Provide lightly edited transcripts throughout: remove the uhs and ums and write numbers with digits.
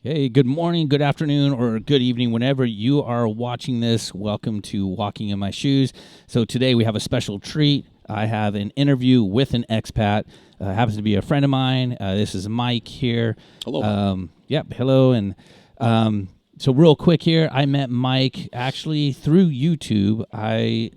Hey, good morning, good afternoon, or good evening, whenever you are watching this. Welcome to Walking in My Shoes. So today we have a special treat. I have an interview with an expat. Happens to be a friend of mine. This is Mike here. Hello. Hello. And so real quick here, I met Mike actually through YouTube. I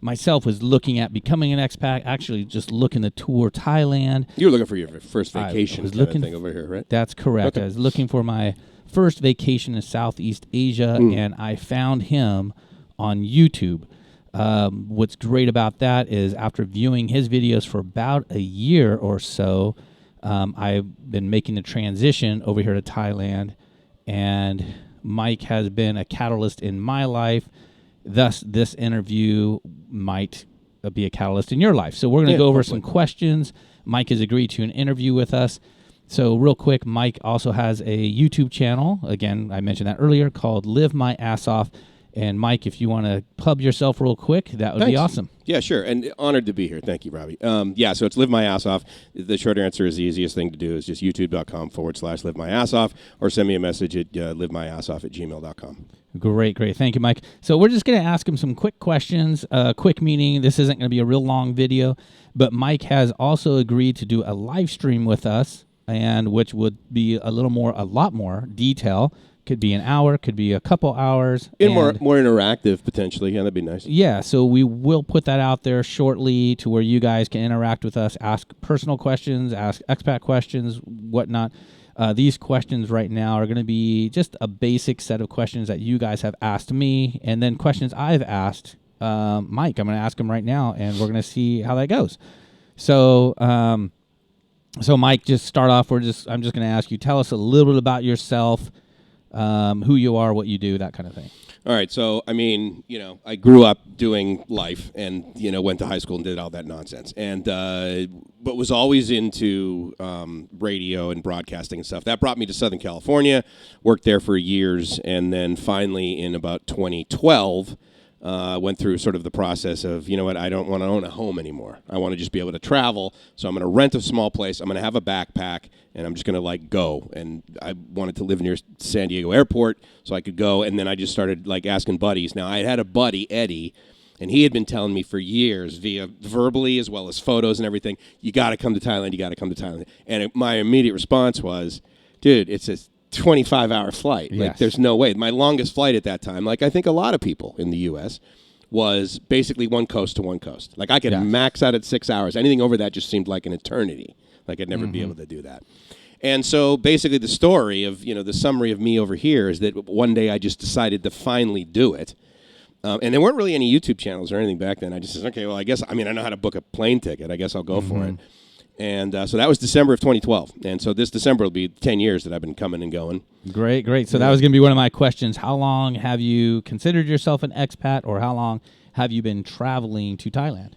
myself was looking at becoming an expat, actually just looking to tour Thailand. You were looking for your first vacation was kind of looking thing over here, right? That's correct. Okay. I was looking for my first vacation in Southeast Asia, and I found him on YouTube. What's great about that is after viewing his videos for about a year or so, I've been making the transition over here to Thailand, and Mike has been a catalyst in my life. Thus, this interview might be a catalyst in your life. So we're going to go over some questions. Mike has agreed to an interview with us. So real quick, Mike also has a YouTube channel. Again, I mentioned that earlier, called Live My Ass Off. And Mike, if you want to plug yourself real quick, that would be awesome. Yeah, sure. And honored to be here. Thank you, Robbie. So it's Live My Ass Off. The short answer is the easiest thing to do is just youtube.com/Live My Ass Off, or send me a message at livemyassoff@gmail.com. Great. Thank you, Mike. So we're just going to ask him some quick questions, quick meaning. This isn't going to be a real long video, but Mike has also agreed to do a live stream with us, and which would be a lot more detail. Could be an hour, could be a couple hours. And more interactive, potentially. Yeah, that'd be nice. Yeah, so we will put that out there shortly to where you guys can interact with us, ask personal questions, ask expat questions, whatnot. These questions right now are going to be just a basic set of questions that you guys have asked me, and then questions I've asked Mike. I'm going to ask him right now, and we're going to see how that goes. So, Mike, just start off. I'm just going to ask you, tell us a little bit about yourself. Who you are, what you do, that kind of thing. All right. So, I grew up doing life and, went to high school and did all that nonsense. And, but was always into radio and broadcasting and stuff. That brought me to Southern California, worked there for years. And then finally in about 2012, went through sort of the process of, I don't want to own a home anymore. I want to just be able to travel. So I'm going to rent a small place. I'm going to have a backpack, and I'm just going to go. And I wanted to live near San Diego Airport so I could go. And then I just started asking buddies. Now I had a buddy, Eddie, and he had been telling me for years via verbally as well as photos and everything, you got to come to Thailand. You got to come to Thailand. And my immediate response was, dude, it's a 25-hour flight. Yes. There's no way. My longest flight at that time, I think a lot of people in the U.S., was basically one coast to one coast. I could max out at 6 hours. Anything over that just seemed like an eternity. I'd never be able to do that. And so basically the story of, the summary of me over here is that one day I just decided to finally do it. And there weren't really any YouTube channels or anything back then. I just said, okay, well, I guess, I know how to book a plane ticket. I guess I'll go for it. And so that was December of 2012. And so this December will be 10 years that I've been coming and going. Great. So that was going to be one of my questions. How long have you considered yourself an expat, or how long have you been traveling to Thailand?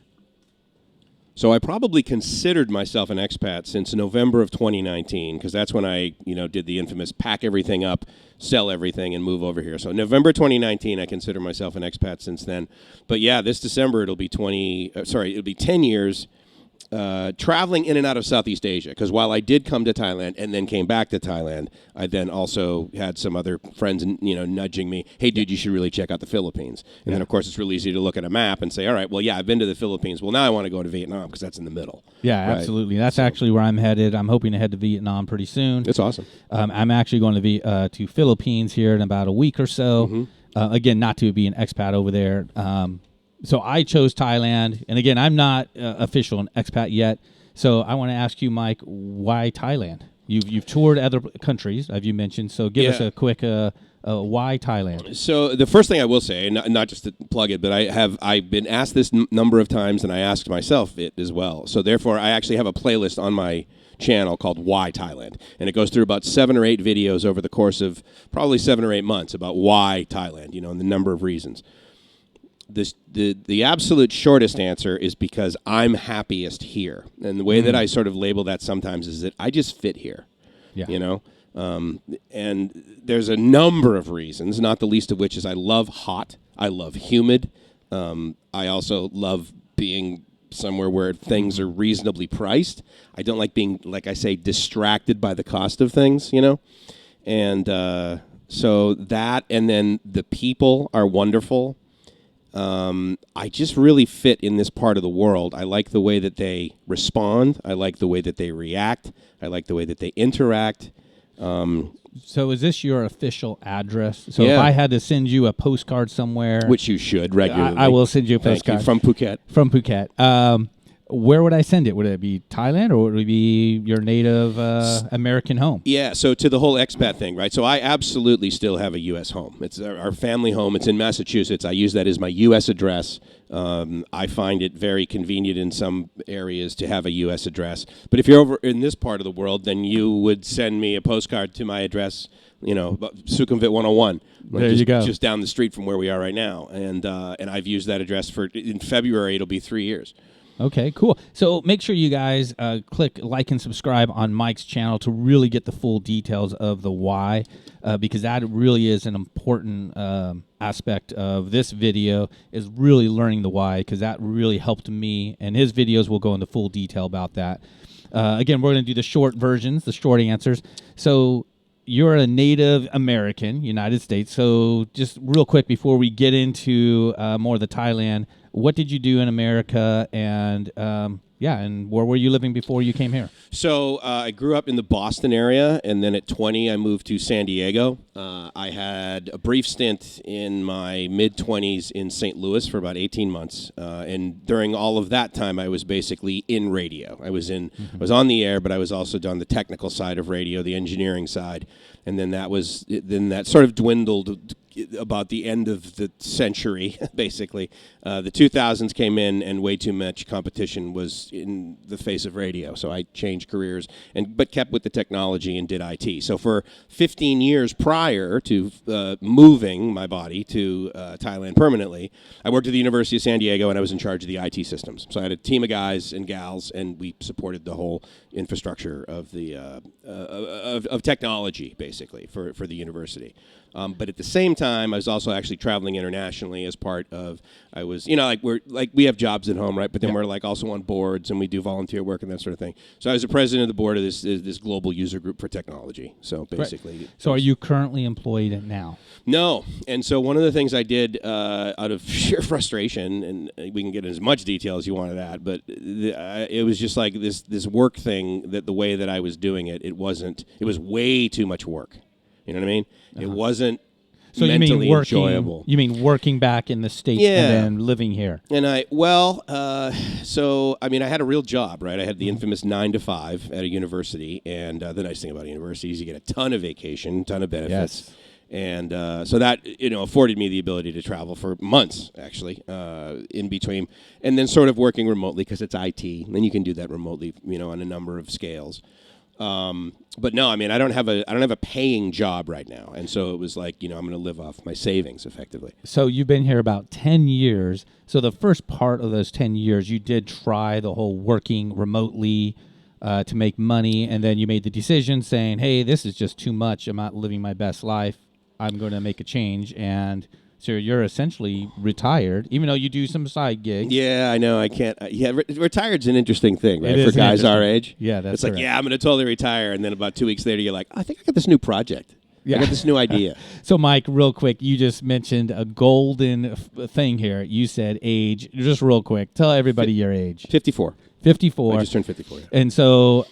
So I probably considered myself an expat since November of 2019, because that's when I, did the infamous pack everything up, sell everything, and move over here. So November 2019, I consider myself an expat since then. But yeah, this December it'll be 10 years. Traveling in and out of Southeast Asia, because while I did come to Thailand and then came back to Thailand, I then also had some other friends, nudging me, hey, dude, you should really check out the Philippines. And then, of course, it's really easy to look at a map and say, all right, well, yeah, I've been to the Philippines. Well, now I want to go to Vietnam because that's in the middle. Yeah, right? Absolutely. That's actually where I'm headed. I'm hoping to head to Vietnam pretty soon. It's awesome. I'm actually going to Philippines here in about a week or so. Again, not to be an expat over there. So I chose Thailand, and again, I'm not official an expat yet. So I want to ask you, Mike, why Thailand? You've toured other countries, as you mentioned. So give us a quick why Thailand. So the first thing I will say, not just to plug it, but I've been asked this number of times, and I asked myself it as well. So therefore, I actually have a playlist on my channel called Why Thailand, and it goes through about 7 or 8 videos over the course of probably 7 or 8 months about why Thailand, and the number of reasons. The absolute shortest answer is because I'm happiest here. And the way that I sort of label that sometimes is that I just fit here, and there's a number of reasons, not the least of which is I love hot. I love humid. I also love being somewhere where things are reasonably priced. I don't like being, like I say, distracted by the cost of things, And so that, and then the people are wonderful. I just really fit in this part of the world. I like the way that they respond. I like the way that they react. I like the way that they interact. So is this your official address? So Yeah. if I had to send you a postcard somewhere, Which you should regularly. I will send you a Thank postcard you. From Phuket. From Phuket. Where would I send it? Would it be Thailand or would it be your native American home? Yeah, so to the whole expat thing, right? So I absolutely still have a U.S. home. It's our family home. It's in Massachusetts. I use that as my U.S. address. I find it very convenient in some areas to have a U.S. address. But if you're over in this part of the world, then you would send me a postcard to my address, Sukhumvit 101. There you go. Just down the street from where we are right now. And I've used that address in February, it'll be 3 years. Okay, cool. So make sure you guys click like and subscribe on Mike's channel to really get the full details of the why, because that really is an important aspect of this video, is really learning the why, because that really helped me, and his videos will go into full detail about that. Again, we're going to do the short versions, the short answers. So you're a native American, United States. So just real quick before we get into more of the Thailand, what did you do in America, and and where were you living before you came here? So I grew up in the Boston area, and then at 20, I moved to San Diego. I had a brief stint in my mid-20s in St. Louis for about 18 months, and during all of that time, I was basically in radio. I was on the air, but I was also on the technical side of radio, the engineering side, and then that sort of dwindled about the end of the century, basically. The 2000s came in, and way too much competition was in the face of radio. So I changed careers, but kept with the technology and did IT. So for 15 years prior to moving my body to Thailand permanently, I worked at the University of San Diego, and I was in charge of the IT systems. So I had a team of guys and gals, and we supported the whole infrastructure of the of technology, basically, for the university. But at the same time, I was also actually traveling internationally as part of. I was, we have jobs at home, right? But then we're also on boards, and we do volunteer work and that sort of thing. So I was the president of the board of this global user group for technology. So basically, right. So are you currently employed now? No. And so one of the things I did out of sheer frustration, and we can get as much detail as you want of that, but it was just like this work thing, that the way that I was doing it, it was way too much work. You know what I mean? It wasn't mentally enjoyable. You mean working back in the States and then living here? And I had a real job, right? I had the infamous 9 to 5 at a university, and the nice thing about a university is you get a ton of vacation, ton of benefits. Yes. And so that, afforded me the ability to travel for months, actually, in between, and then sort of working remotely because it's IT, and then you can do that remotely, on a number of scales. But no, I don't have a paying job right now, and so it was like, I'm going to live off my savings effectively. So you've been here about 10 years. So the first part of those 10 years, you did try the whole working remotely to make money, and then you made the decision saying, "Hey, this is just too much. I'm not living my best life. I'm going to make a change." And so you're essentially retired, even though you do some side gigs. Yeah, I know. I can't. Retired's an interesting thing, right? For guys our age. Yeah, that's it's like, I'm going to totally retire, and then about 2 weeks later, you're like, I think I got this new project. Yeah. I got this new idea. So, Mike, real quick, you just mentioned a golden thing here. You said age. Just real quick, tell everybody your age. 54. 54. I just turned 54. Yeah. And so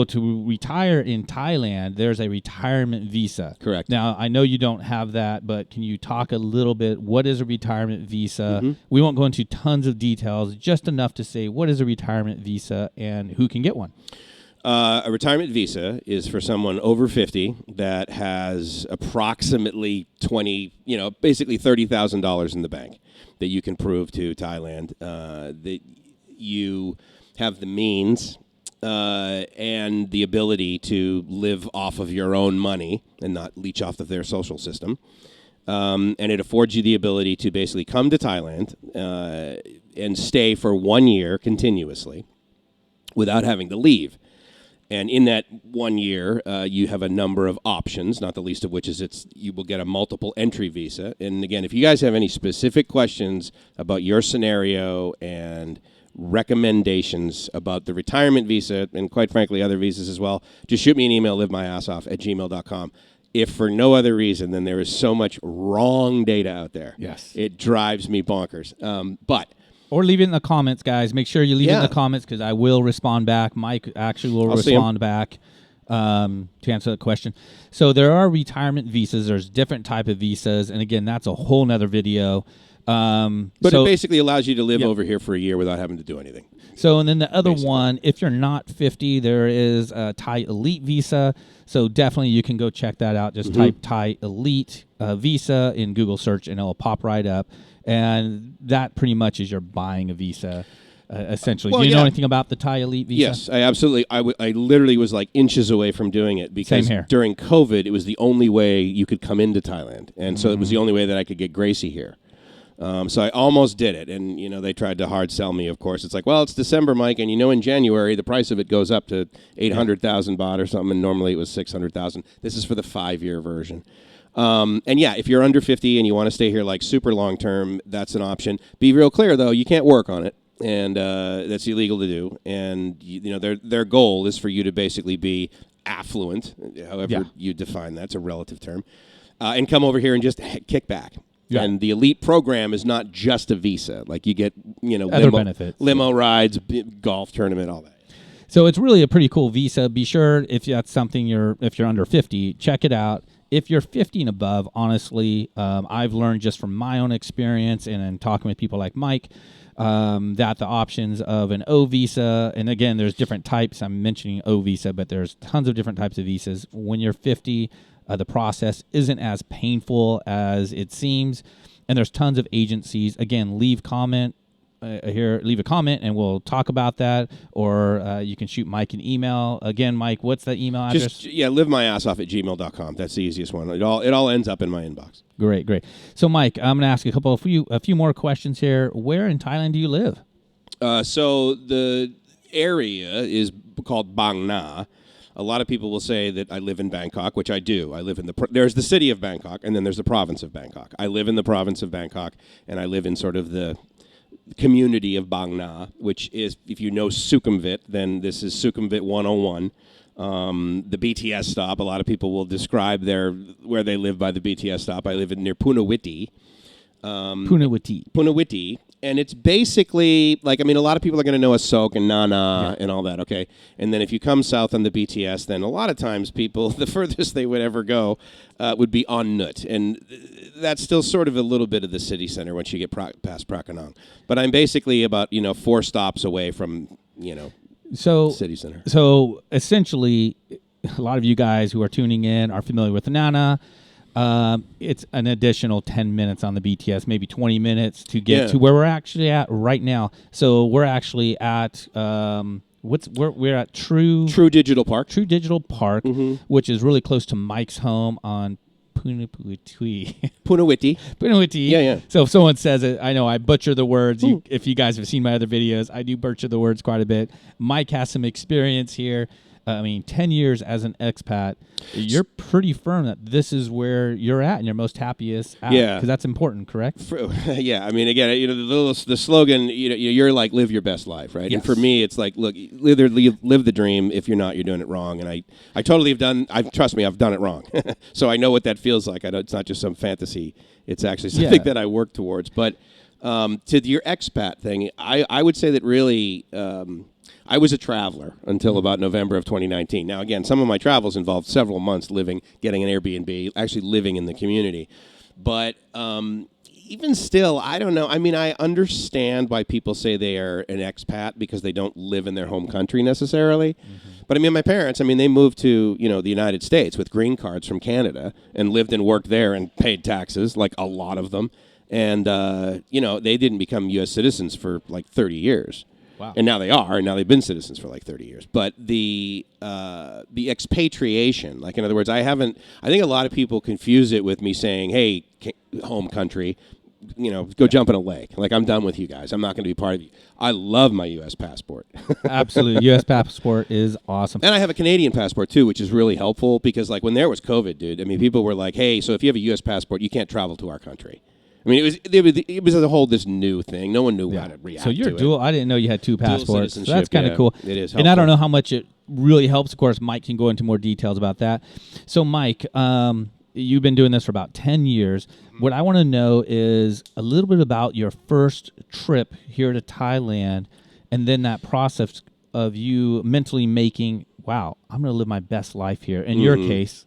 to retire in Thailand, there's a retirement visa. Correct. Now, I know you don't have that, but can you talk a little bit, what is a retirement visa? Mm-hmm. We won't go into tons of details, just enough to say what is a retirement visa and who can get one. A retirement visa is for someone over 50 that has approximately basically $30,000 in the bank that you can prove to Thailand that you have the means and the ability to live off of your own money and not leech off of their social system. And it affords you the ability to basically come to Thailand and stay for 1 year continuously without having to leave. And in that 1 year, you have a number of options, not the least of which is you will get a multiple entry visa. And again, if you guys have any specific questions about your scenario and recommendations about the retirement visa and, quite frankly, other visas as well, just shoot me an email, livemyassoff@gmail.com. If for no other reason than there is so much wrong data out there. Yes. It drives me bonkers. Or leave it in the comments, guys. Make sure you leave it in Yeah. the comments because I will respond back. Mike actually will I'll see him. respond back to answer the question. So there are retirement visas. There's different type of visas. And again, that's a whole nother video. But so, it basically allows you to live Yep. over here for a year without having to do anything. So, and then the other Basically. one, if you're not 50, there is a Thai Elite visa. So definitely you can go check that out. Just type Thai Elite visa in Google search and it'll pop right up. And that pretty much is you're buying a visa, essentially. Well, Do you know yeah. anything about the Thai Elite visa? Yes, I absolutely. I literally was like inches away from doing it because Same here. during COVID, it was the only way you could come into Thailand. And so it was the only way that I could get Gracie here. So I almost did it, and they tried to hard sell me. Of course, it's like, well, it's December, Mike, and in January the price of it goes up to 800,000 baht or something, and normally it was 600,000. This is for the 5-year version. And yeah, if you're under 50 and you want to stay here like super long term, that's an option. Be real clear though, you can't work on it, and that's illegal to do. And their goal is for you to basically be affluent, however you define that's a relative term, and come over here and just kick back. Yeah. And the elite program is not just a visa. Like you get, Other benefits. limo rides, golf tournament, all that. So it's really a pretty cool visa. Be sure if that's something if you're under 50, check it out. If you're 50 and above, honestly, I've learned just from my own experience and in talking with people like Mike that the options of an O visa, and again, there's different types. I'm mentioning O visa, but there's tons of different types of visas. When you're 50, the process isn't as painful as it seems, and there's tons of agencies. Again, leave a comment, and we'll talk about that, or you can shoot Mike an email. Again, Mike, what's the email address? livemyassoff@gmail.com. That's the easiest one. It all ends up in my inbox. Great. So, Mike, I'm going to ask you a few more questions here. Where in Thailand do you live? So the area is called Bang Na. A lot of people will say that I live in Bangkok, which I do. I live in there's the city of Bangkok, and then there's the province of Bangkok. I live in the province of Bangkok, and I live in sort of the community of Bang Na, which is, if you know Sukhumvit, then this is Sukhumvit 101. The BTS stop, a lot of people will describe where they live by the BTS stop. I live near Punawiti. Punawiti. And it's basically, a lot of people are going to know Asok and Nana and all that, okay? And then if you come south on the BTS, then a lot of times people, the furthest they would ever go would be on Nut. And that's still sort of a little bit of the city center once you get past Prakanong. But I'm basically about, 4 stops away from, city center. So essentially, a lot of you guys who are tuning in are familiar with Nana. It's an additional 10 minutes on the BTS, maybe 20 minutes to get to where we're actually at right now. So we're actually at we're at True Digital Park. True Digital Park, which is really close to Mike's home on Punawiti. Punawiti. Yeah. So if someone says it, I know I butcher the words. If you guys have seen my other videos, I do butcher the words quite a bit. Mike has some experience here. 10 years as an expat, you're pretty firm that this is where you're at and you're most happiest at. Yeah. Because that's important, correct? Yeah. Again, the slogan, you're like, live your best life, right? Yes. And for me, it's like, look, live the dream. If you're not, you're doing it wrong. And I totally trust me, I've done it wrong. So I know what that feels like. It's not just some fantasy. It's actually something that I work towards. But to your expat thing, I would say that really... I was a traveler until about November of 2019. Now, again, some of my travels involved several months getting an Airbnb, actually living in the community. But even still, I don't know. I understand why people say they are an expat because they don't live in their home country necessarily. But my parents, they moved to, the United States with green cards from Canada and lived and worked there and paid taxes, like a lot of them. And, they didn't become U.S. citizens for like 30 years. Wow. And now they are, and now they've been citizens for like 30 years. But the expatriation, in other words, I think a lot of people confuse it with me saying, hey, home country, go jump in a lake. I'm done with you guys. I'm not going to be part of you. I love my U.S. passport. Absolutely. U.S. passport is awesome. And I have a Canadian passport, too, which is really helpful because, when there was COVID, dude, people were like, hey, so if you have a U.S. passport, you can't travel to our country. I mean, it was a whole this new thing. No one knew how to react. So you're to dual. it. I didn't know you had 2 passports. So that's kind of cool. It is helpful. And I don't know how much it really helps. Of course, Mike can go into more details about that. So, Mike, you've been doing this for about 10 years. What I want to know is a little bit about your first trip here to Thailand, and then that process of you mentally making, wow, I'm going to live my best life here. In your case,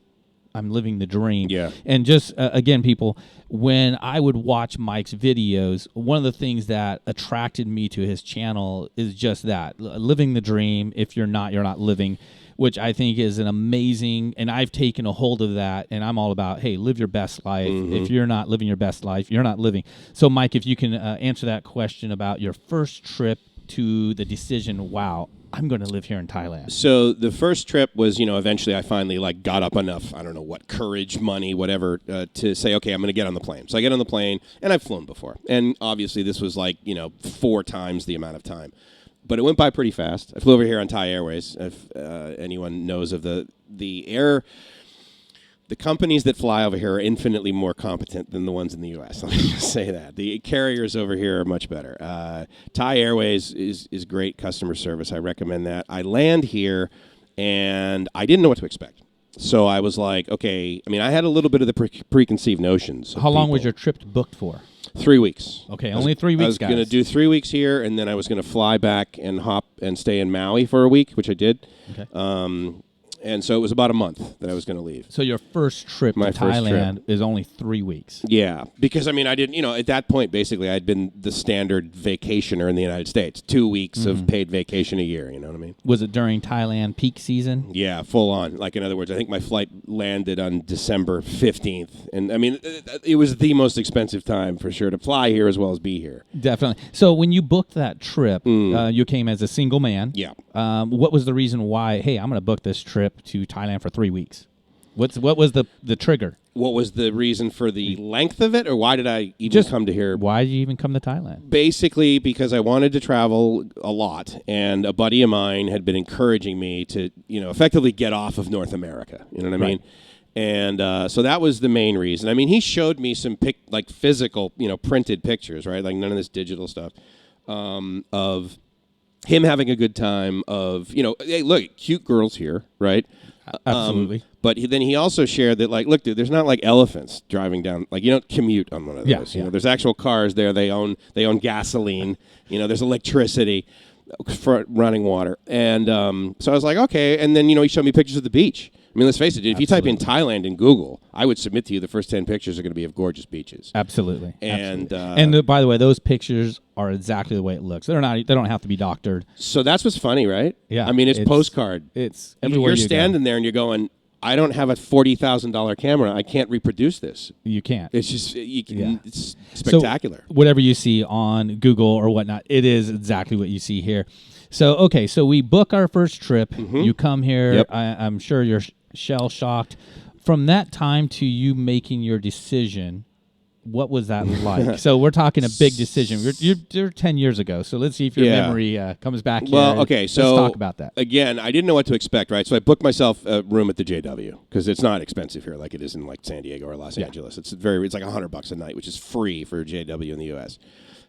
I'm living the dream. Yeah. And just, again, people, when I would watch Mike's videos, one of the things that attracted me to his channel is just that, living the dream. If you're not living, which I think is an amazing, and I've taken a hold of that, and I'm all about, hey, live your best life. If you're not living your best life, you're not living. So, Mike, if you can answer that question about your first trip to the decision, wow, I'm going to live here in Thailand. So the first trip was, eventually I finally got up enough, I don't know what, courage, money, whatever, to say, okay, I'm going to get on the plane. So I get on the plane, and I've flown before. And obviously this was 4 times the amount of time. But it went by pretty fast. I flew over here on Thai Airways. If anyone knows of the companies that fly over here are infinitely more competent than the ones in the U.S. Let me just say that. The carriers over here are much better. Thai Airways is great customer service. I recommend that. I land here, and I didn't know what to expect. So I was like, okay, I had a little bit of the preconceived notions. How long was your trip booked for? 3 weeks. Okay, only 3 weeks, I was going to do 3 weeks here, and then I was going to fly back and hop and stay in Maui for a week, which I did. Okay. And so it was about a month that I was going to leave. So your first trip to Thailand is only 3 weeks. Yeah, because, I didn't, at that point, basically, I'd been the standard vacationer in the United States. 2 weeks of paid vacation a year, you know what I mean? Was it during Thailand peak season? Yeah, full on. In other words, I think my flight landed on December 15th. And, it was the most expensive time, for sure, to fly here as well as be here. Definitely. So when you booked that trip, you came as a single man. Yeah. What was the reason why, hey, I'm going to book this trip to Thailand for 3 weeks? What was the trigger? What was the reason for the length of it, or why did I even come to here? Why did you even come to Thailand? Basically, because I wanted to travel a lot, and a buddy of mine had been encouraging me to, effectively get off of North America. You know what I mean? And so that was the main reason. He showed me some physical, printed pictures, right? None of this digital stuff of him having a good time, of, hey, look, cute girls here, right? Absolutely. But then he also shared that, look, dude, there's not elephants driving down. You don't commute on one of those. You know, there's actual cars there. They own gasoline. There's electricity for running water. And so I was like, okay. And then, he showed me pictures of the beach. Let's face it, dude, if you type in Thailand in Google, I would submit to you the first 10 pictures are going to be of gorgeous beaches. Absolutely. And by the way, those pictures are exactly the way it looks. They don't have to be doctored. So that's what's funny, right? Yeah. It's postcard. It's everywhere you're standing there and you're going, I don't have a $40,000 camera. I can't reproduce this. You can't. It's just it's spectacular. So whatever you see on Google or whatnot, it is exactly what you see here. So okay, so we book our first trip. You come here. Yep. I'm sure you're shell shocked. From that time to you making your decision, what was that like? So we're talking a big decision. You're 10 years ago. So let's see if your memory comes back here. Well, okay. So let's talk about that. Again, I didn't know what to expect, right? So I booked myself a room at the JW because it's not expensive here like it is in San Diego or Los Angeles. It's like $100 a night, which is free for JW in the U.S.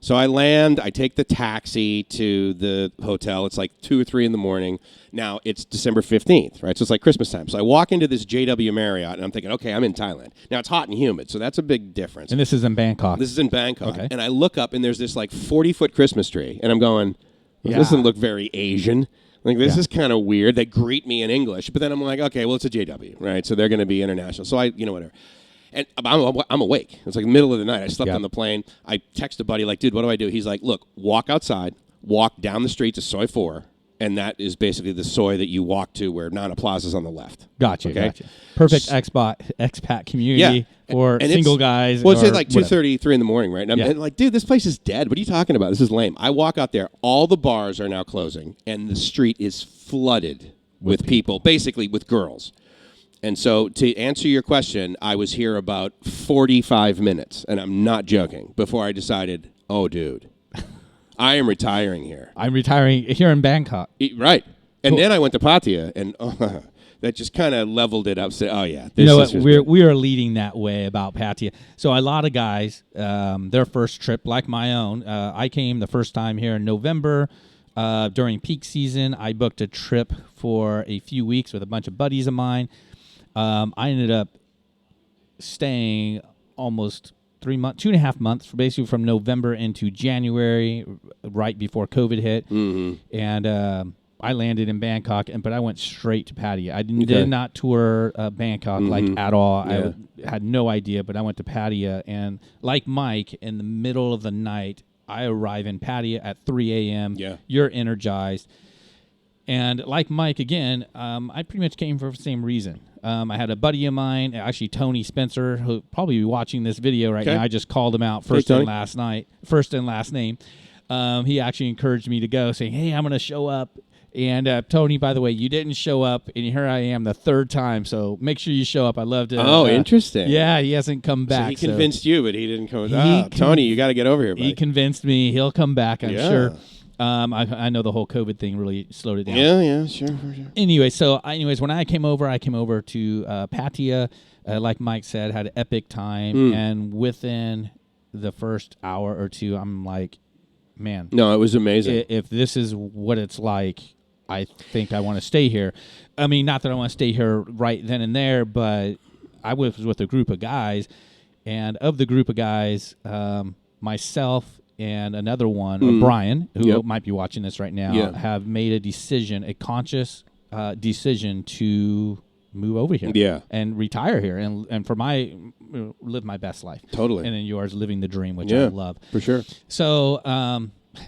So I land, I take the taxi to the hotel. It's 2 or 3 in the morning. Now, it's December 15th, right? So it's Christmas time. So I walk into this JW Marriott, and I'm thinking, okay, I'm in Thailand. Now, it's hot and humid, so that's a big difference. And this is in Bangkok. This is in Bangkok. Okay. And I look up, and there's this 40-foot Christmas tree. And I'm going, this doesn't look very Asian. This is kind of weird. They greet me in English. But then I'm like, okay, well, it's a JW, right? So they're going to be international. So whatever. And I'm awake. It's middle of the night. I slept on the plane. I text a buddy dude, what do I do? He's like, look, walk outside, walk down the street to Soi 4, and that is basically the Soi that you walk to where Nana Plaza's on the left. Gotcha. Okay? Gotcha. Perfect expat community for single guys. Well, it's 2:30, 3 in the morning, right? And I'm dude, this place is dead. What are you talking about? This is lame. I walk out there. All the bars are now closing, and the street is flooded with people, basically with girls. And so to answer your question, I was here about 45 minutes, and I'm not joking, before I decided, oh, dude, I am retiring here. I'm retiring here in Bangkok. Right. And then I went to Pattaya, and that just kind of leveled it up. Said, "Oh yeah, you know what? We are leading that way about Pattaya." So a lot of guys, their first trip, like my own, I came the first time here in November during peak season. I booked a trip for a few weeks with a bunch of buddies of mine. I ended up staying almost 3 months, 2.5 months, basically from November into January, right before COVID hit. And I landed in Bangkok, but I went straight to Pattaya. I did not tour Bangkok at all. Yeah. I had no idea, but I went to Pattaya, and like Mike, in the middle of the night, I arrive in Pattaya at 3 a.m. Yeah. You're energized. And like Mike, again, I pretty much came for the same reason. I had a buddy of mine, actually Tony Spencer, who probably be watching this video right now. I just called him out first and last name. He actually encouraged me to go, saying, "Hey, I'm going to show up." And Tony, by the way, you didn't show up, and here I am the third time. So make sure you show up. I love to. Oh, interesting. Yeah, he hasn't come back. So he convinced you, but he didn't come. Tony, you got to get over here, buddy. He convinced me. He'll come back, I'm sure. I know the whole COVID thing really slowed it down. Yeah, sure, for sure. Anyways, when I came over to Pattaya. Like Mike said, had an epic time, and within the first hour or two, I'm like, man. No, it was amazing. If this is what it's like, I think I want to stay here. I mean, not that I want to stay here right then and there, but I was with a group of guys, and of the group of guys, myself and another one, Brian, who might be watching this right now, have made a conscious decision to move over here and retire here and live my best life. Totally. And then yours, living the dream, which I love. For sure. So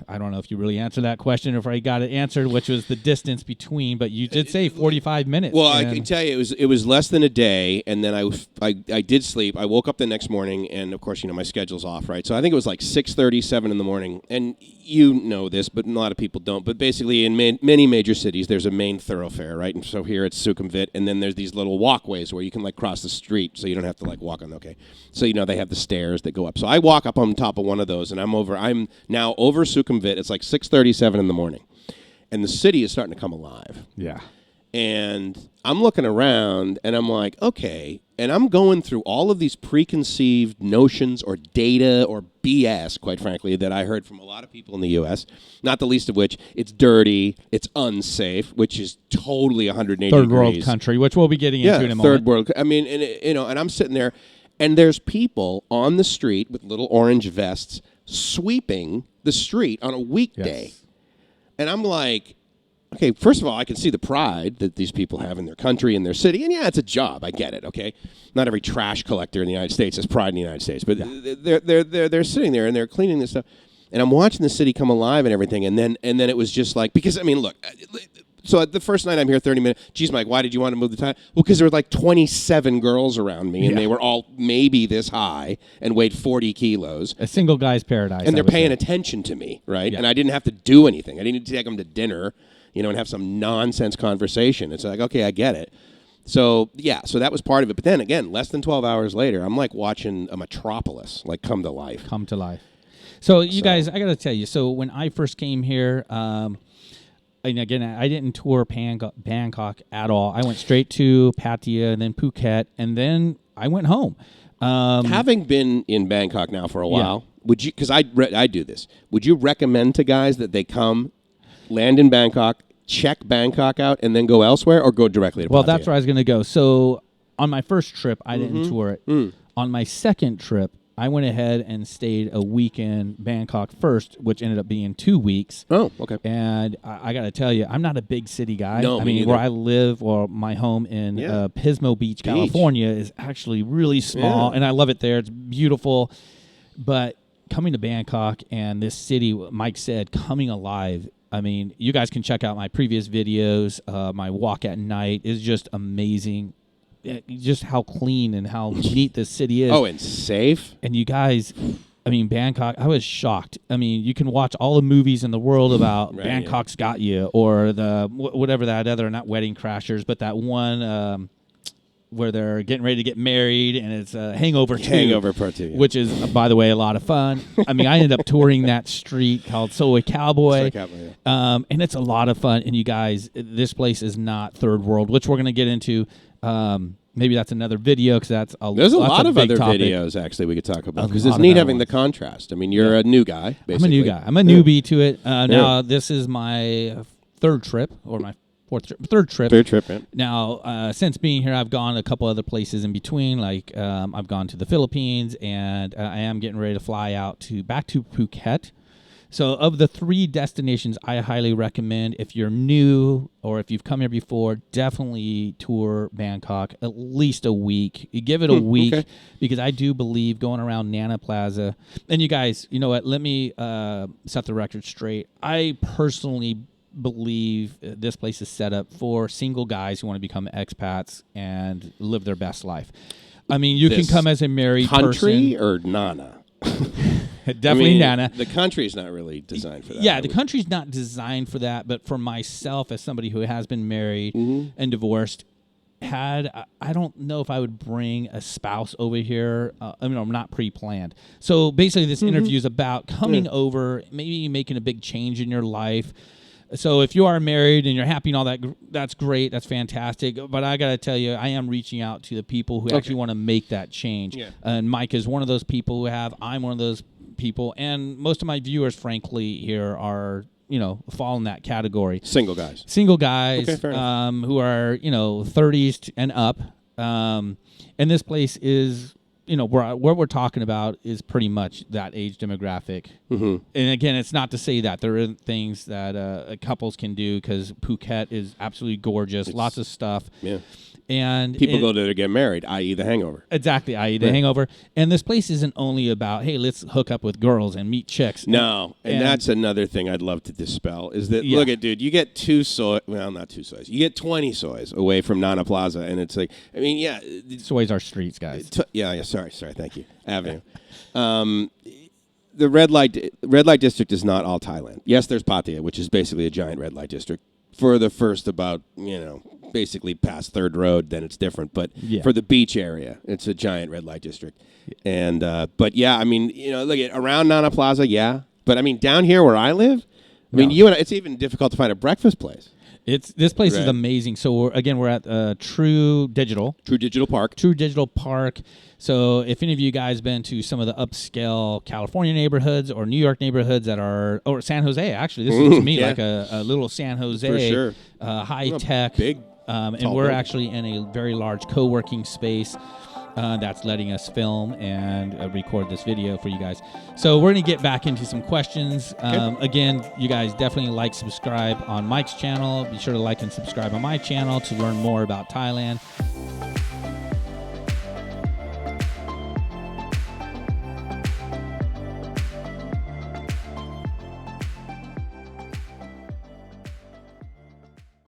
I don't know if you really answered that question or if I got it answered, which was the distance between, but you did say 45 minutes. Well, I can tell you it was less than a day, and then I did sleep. I woke up the next morning, and of course, my schedule's off, right? So I think it was like 6:37 in the morning, and you know this, but a lot of people don't. But basically, in many major cities, there's a main thoroughfare, right? And so here it's Sukhumvit, and then there's these little walkways where you can cross the street, so you don't have to walk on. Okay, so they have the stairs that go up. So I walk up on top of one of those, and I'm now over Sukhumvit. It's like 6:37 in the morning, and the city is starting to come alive. Yeah. And I'm looking around, and I'm like, okay, and I'm going through all of these preconceived notions or data or BS, quite frankly, that I heard from a lot of people in the U.S., not the least of which, it's dirty, it's unsafe, which is totally 180 third degrees. World country, which we'll be getting into in a moment. Third world. I mean, and I'm sitting there, and there's people on the street with little orange vests sweeping the street on a weekday. Yes. And I'm like, okay, first of all, I can see the pride that these people have in their country and their city. And it's a job. I get it, okay? Not every trash collector in the United States has pride in the United States. But they're sitting there and they're cleaning this stuff. And I'm watching the city come alive and everything. And then it was just because, look, so the first night I'm here, 30 minutes. Geez, Mike, why did you want to move the time? Well, because there were 27 girls around me, and they were all maybe this high and weighed 40 kilos. A single guy's paradise. And they're paying attention to me, right? Yeah. And I didn't have to do anything. I didn't need to take them to dinner, and have some nonsense conversation. It's like, okay, I get it. So, so that was part of it. But then, again, less than 12 hours later, I'm watching a metropolis, come to life. Come to life. So, you guys, I got to tell you, so when I first came here, and again, I didn't tour Bangkok at all. I went straight to Pattaya and then Phuket, and then I went home. Having been in Bangkok now for a while, would you? Because I do this. Would you recommend to guys that they come, land in Bangkok, check Bangkok out, and then go elsewhere, or go directly to Pattaya? Well, that's where I was going to go. So on my first trip, I didn't tour it. On my second trip, I went ahead and stayed a week in Bangkok first, which ended up being 2 weeks. Oh, okay. And I got to tell you, I'm not a big city guy. No, I mean, where I live, or my home in Pismo Beach, California, is actually really small, and I love it there. It's beautiful. But coming to Bangkok and this city, Mike said, coming alive. I mean, you guys can check out my previous videos. My walk at night is just amazing. Just how clean and how neat this city is. Oh, and safe. And you guys, Bangkok, I was shocked. You can watch all the movies in the world about Bangkok's Got You, or the whatever that other, not Wedding Crashers, but that one, where they're getting ready to get married, and it's Hangover 2. Hangover Part 2. Yeah. Which is, by the way, a lot of fun. I mean, I ended up touring that street called Soy Cowboy. Soy Cowboy, yeah. And it's a lot of fun. And you guys, this place is not third world, which we're going to get into. Maybe that's another video because there's a lot of other topic. videos actually we could talk about because it's neat having the contrast. I mean, you're a new guy. Basically. I'm a new guy. I'm a newbie to it. Now this is my third trip or my third trip. Third trip. Yeah. Now since being here, I've gone a couple other places in between. Like I've gone to the Philippines, and I am getting ready to fly out back to Phuket. So of the 3 destinations I highly recommend, if you're new or if you've come here before, definitely tour Bangkok at least a week. You give it a week because I do believe going around Nana Plaza. And you guys, you know what? Let me set the record straight. I personally believe this place is set up for single guys who want to become expats and live their best life. I mean, you can come as a married country person. or Nana? Definitely Nana. The country's not really designed for that. Yeah, the country's not designed for that, but for myself as somebody who has been married and divorced, I don't know if I would bring a spouse over here. I mean, I'm not pre-planned. So basically this interview is about coming over, maybe making a big change in your life. So if you are married and you're happy and all that, that's great. That's fantastic. But I got to tell you, I am reaching out to the people who actually want to make that change. Yeah. And Mike is one of those people who have. I'm one of those people. And most of my viewers, frankly, here are, fall in that category. Single guys. Single guys okay, who are, 30s and up. And this place is... what we're talking about is pretty much that age demographic. And again, it's not to say that there aren't things that couples can do because Phuket is absolutely gorgeous, lots of stuff. Yeah. And people go there to get married, i.e. the Hangover. Exactly, i.e. the Hangover. And this place isn't only about, hey, let's hook up with girls and meet chicks. No, and that's another thing I'd love to dispel is that, look at, dude, you get 2 soy, well, not 2 soys. You get 20 soys away from Nana Plaza, and it's like, I mean, yeah. Soys are streets, guys. Sorry, thank you. Avenue. The red light district is not all Thailand. Yes, there's Pattaya, which is basically a giant red light district. For the first about, basically past Third Road, then it's different. But for the beach area, it's a giant red light district. And, but yeah, I mean, look at around Nana Plaza, yeah. But I mean, down here where I live, I mean, it's even difficult to find a breakfast place. This place is amazing. So we're at True Digital Park. So if any of you guys been to some of the upscale California neighborhoods or New York neighborhoods or San Jose, actually, this looks to me like a little San Jose, for sure. high tech, big, and we're actually in a very large co-working space. That's letting us film and record this video for you guys. So we're going to get back into some questions. Again, you guys definitely subscribe on Mike's channel. Be sure to like and subscribe on my channel to learn more about Thailand.